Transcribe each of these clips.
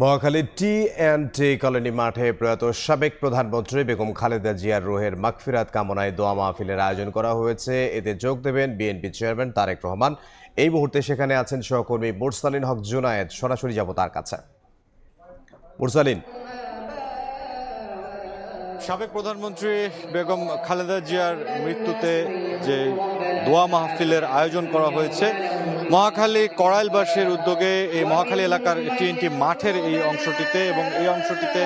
Mohakhali টি&টি colony মাঠে প্রয়াত সাবেক প্রধানমন্ত্রী বেগম খালেদা জিয়ার রুহের মাগফিরাত কামনায় দোয়া মাহফিলের আয়োজন করা হয়েছে। এতে যোগ দেবেন বিএনপি চেয়ারম্যান তারেক রহমান। এই মুহূর্তে সেখানে আছেন সহকর্মী মুরসালিন হক জুনায়েদ। সরাসরি যাব তার কাছে। মুরসালিন, সাবেক প্রধানমন্ত্রী বেগম খালেদা জিয়ার মৃত্যুতে যে দোয়া মাহফিলের আয়োজন করা হয়েছে মহাখালী কড়াইলবাসীর উদ্যোগে এই মহাখালী এলাকার টি&টি মাঠের এই অংশটিতে, এবং এই অংশটিতে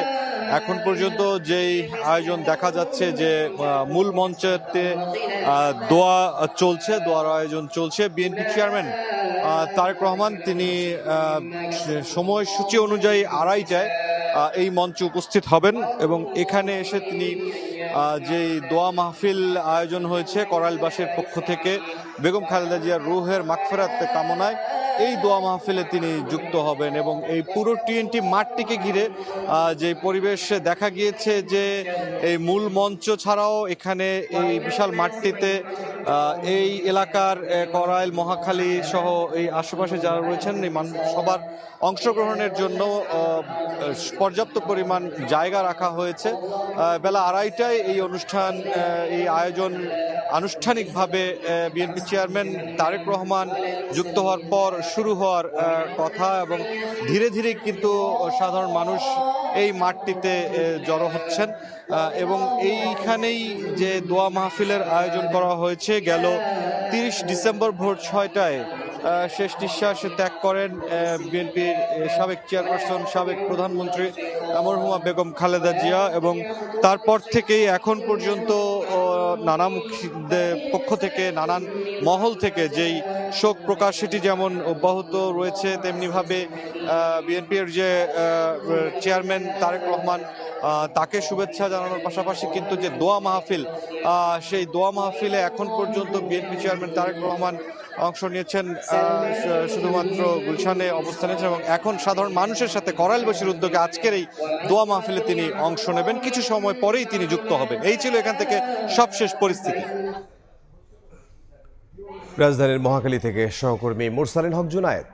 এখন পর্যন্ত যেই আয়োজন দেখা যাচ্ছে যে মূল মঞ্চেতে দোয়ার আয়োজন চলছে। বিএনপি চেয়ারম্যান তারেক রহমান তিনি সময়সূচি অনুযায়ী 2:30টায় এই মঞ্চে উপস্থিত হবেন এবং এখানে এসে তিনি যে দোয়া মাহফিল আয়োজন হয়েছে কড়াইলবাসীর পক্ষ থেকে বেগম খালেদা জিয়ার রুহের মাগফিরাত কামনায়, এই দোয়া মাহফিলে তিনি যুক্ত হবেন। এবং এই পুরো টি&টি মাঠটিকে ঘিরে যে পরিবেশ দেখা গিয়েছে যে এই মূল মঞ্চ ছাড়াও এখানে এই বিশাল মাঠটিতে এই এলাকার কড়াইল, মহাখালী সহ এই আশেপাশে যারা রয়েছেন এই সবার অংশগ্রহণের জন্য পর্যাপ্ত পরিমাণ জায়গা রাখা হয়েছে। বেলা 2:30টায় এই অনুষ্ঠান, এই আয়োজন আনুষ্ঠানিকভাবে বিএনপি চেয়ারম্যান তারেক রহমান যুক্ত হওয়ার পর শুরু হওয়ার কথা, এবং ধীরে ধীরে কিন্তু সাধারণ মানুষ এই মাঠটিতে জড়ো হচ্ছেন। এবং এইখানেই যে দোয়া মাহফিলের আয়োজন করা হয়েছে, গেল 30 ডিসেম্বর ভোর 6টায় শেষ নিঃশ্বাস ত্যাগ করেন বিএনপির সাবেক চেয়ারপারসন, সাবেক প্রধানমন্ত্রী মরহুমা বেগম খালেদা জিয়া। এবং তারপর থেকেই এখন পর্যন্ত নানামুখীদের পক্ষ থেকে, নানান মহল থেকে যেই শোক প্রকাশ সেটি যেমন অব্যাহত রয়েছে, তেমনিভাবে বিএনপির যে চেয়ারম্যান তারেক রহমান তাকে শুভেচ্ছা জানানোর পাশাপাশি কিন্তু যে দোয়া মাহফিল, সেই দোয়া মাহফিলে এখন পর্যন্ত বিএনপি চেয়ারম্যান তারেক রহমান অংশ নিয়েছেন, শুধুমাত্র গুলশানে অবস্থান নিয়েছেন এবং এখন সাধারণ মানুষের সাথে কড়াইলবাসীর উদ্যোগে আজকের এই দোয়া মাহফিলে তিনি অংশ নেবেন। কিছু সময় পরেই তিনি যুক্ত হবেন। এই ছিল এখান থেকে সবশেষ পরিস্থিতি। রাজধানীর মহাখালী থেকে সহকর্মী মুরসালিন হক জুনায়েদ।